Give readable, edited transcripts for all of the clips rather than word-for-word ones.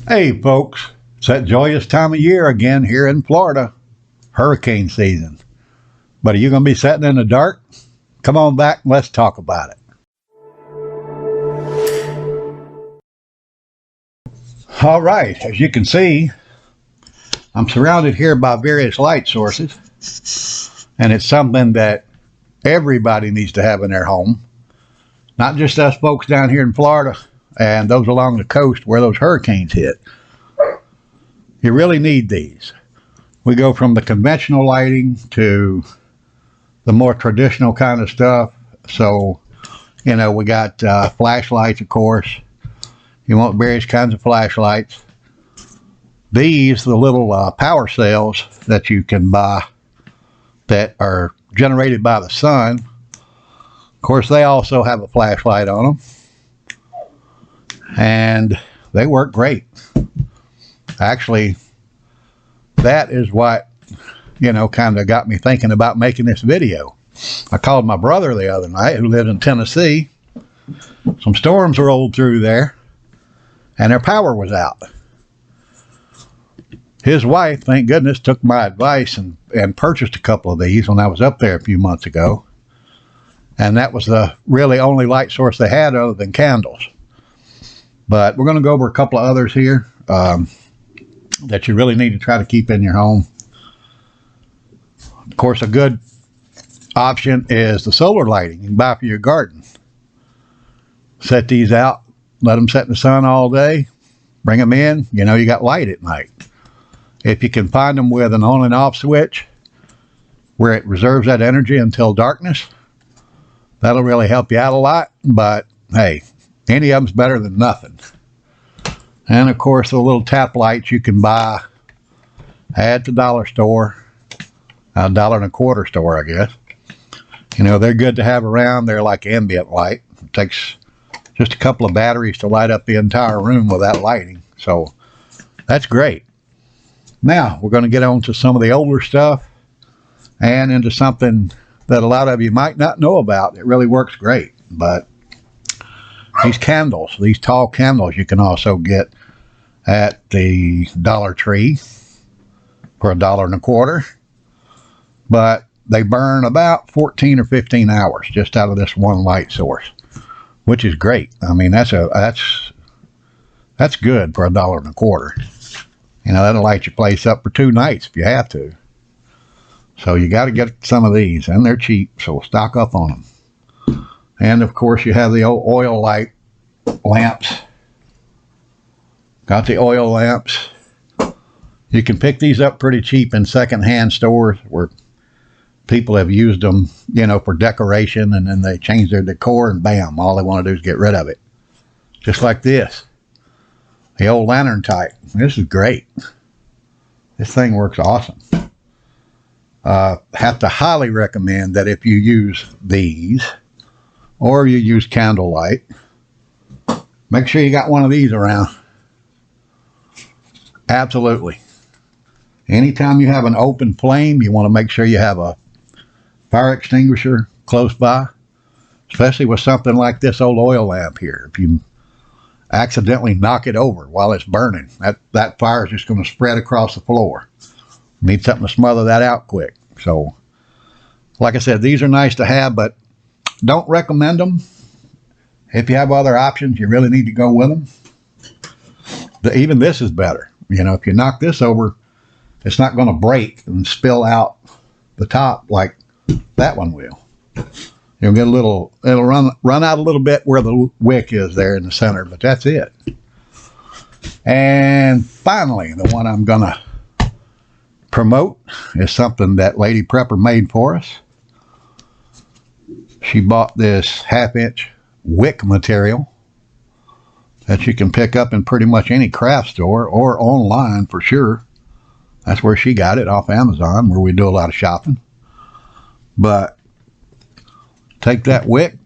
Hey folks, it's that joyous time of year again here in Florida, hurricane season. But are you going to be sitting in the dark? Come on back and let's talk about it. All right, as you can see, I'm surrounded here by various light sources, and it's something that everybody needs to have in their home, not just us folks down here in Florida and those along the coast where those hurricanes hit. You really need these. We go from the conventional lighting to the more traditional kind of stuff. So, we got flashlights, of course. You want various kinds of flashlights. These, the little power cells that you can buy that are generated by the sun. Of course, they also have a flashlight on them. And they work great. Actually, that is what, kind of got me thinking about making this video. I called my brother the other night, who lives in Tennessee. Some storms rolled through there, and their power was out. His wife, thank goodness, took my advice and purchased a couple of these when I was up there a few months ago. And that was the really only light source they had other than candles. But we're going to go over a couple of others here that you really need to try to keep in your home. Of course, a good option is the solar lighting you can buy for your garden. Set these out, let them set in the sun all day, bring them in, you got light at night. If you can find them with an on and off switch where it reserves that energy until darkness, that'll really help you out a lot. But hey, any of them's better than nothing. And of course, the little tap lights you can buy at the dollar store, $1.25 store, I guess. They're good to have around. They're like ambient light. It takes just a couple of batteries to light up the entire room with that lighting. So that's great. Now, we're going to get on to some of the older stuff and into something that a lot of you might not know about. It really works great. But these candles, these tall candles, you can also get at the Dollar Tree for $1.25. But they burn about 14 or 15 hours just out of this one light source, which is great. I mean, that's good for $1.25. That'll light your place up for 2 nights if you have to. So you got to get some of these, and they're cheap, so stock up on them. And of course, you have the old oil light lamps. Got the oil lamps. You can pick these up pretty cheap in secondhand stores where people have used them, for decoration, and then they change their decor, and bam, all they want to do is get rid of it. Just like this. The old lantern type. This is great. This thing works awesome. Have to highly recommend that if you use these, or you use candlelight, make sure you got one of these around. Absolutely. Anytime you have an open flame, you want to make sure you have a fire extinguisher close by, especially with something like this old oil lamp here. If you accidentally knock it over while it's burning, that fire is just going to spread across the floor. You need something to smother that out quick. So, like I said, these are nice to have, but don't recommend them. If you have other options, you really need to go with them. Even this is better. If you knock this over, it's not going to break and spill out the top like that one will. You'll get it'll run out a little bit where the wick is there in the center, but that's it. And finally, the one I'm going to promote is something that Lady Prepper made for us. She bought this 1/2-inch wick material that you can pick up in pretty much any craft store or online for sure. That's where she got it, off Amazon, where we do a lot of shopping. But take that wick,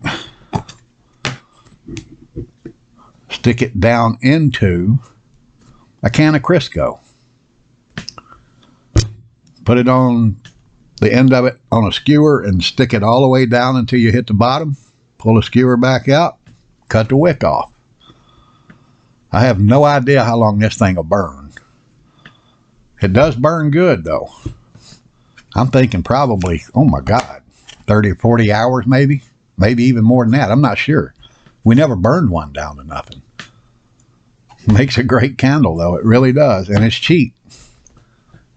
stick it down into a can of Crisco. Put it on the end of it on a skewer and stick it all the way down until you hit the bottom. Pull the skewer back out, cut the wick off. I have no idea how long this thing will burn. It does burn good, though. I'm thinking probably, oh my God, 30 or 40 hours maybe. Maybe even more than that. I'm not sure. We never burned one down to nothing. Makes a great candle, though. It really does. And it's cheap.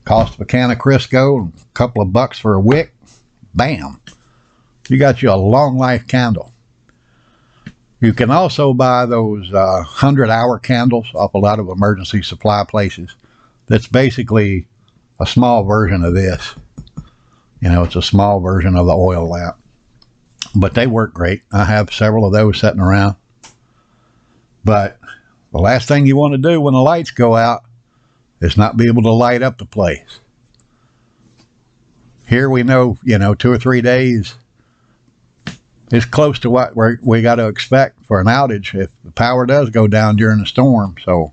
Cost a can of Crisco, a couple of bucks for a wick. Bam. You got you a long life candle. You can also buy those 100-hour candles off a lot of emergency supply places. That's basically a small version of this. You know, it's a small version of the oil lamp. But they work great. I have several of those sitting around. But the last thing you want to do when the lights go out is not be able to light up the place. Here we know, 2 or 3 days is close to what we got to expect for an outage if the power does go down during the storm. So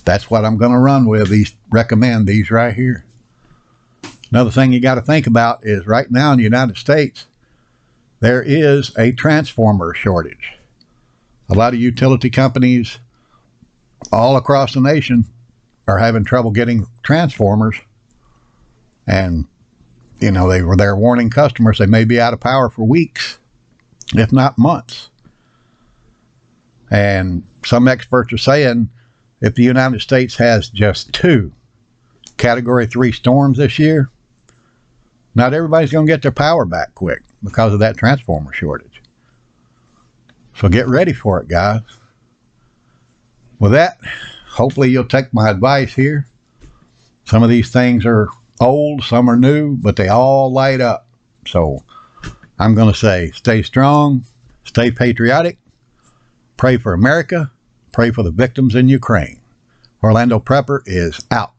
that's what I'm going to run with. Recommend these right here. Another thing you got to think about is right now in the United States, there is a transformer shortage. A lot of utility companies all across the nation are having trouble getting transformers. And, they're warning customers they may be out of power for weeks, if not months. And some experts are saying if the United States has just 2 Category 3 storms this year, not everybody's going to get their power back quick because of that transformer shortage. So get ready for it, guys. With that, hopefully you'll take my advice here. Some of these things are old, some are new, but they all light up. So I'm going to say stay strong, stay patriotic, pray for America, pray for the victims in Ukraine. Orlando Prepper is out.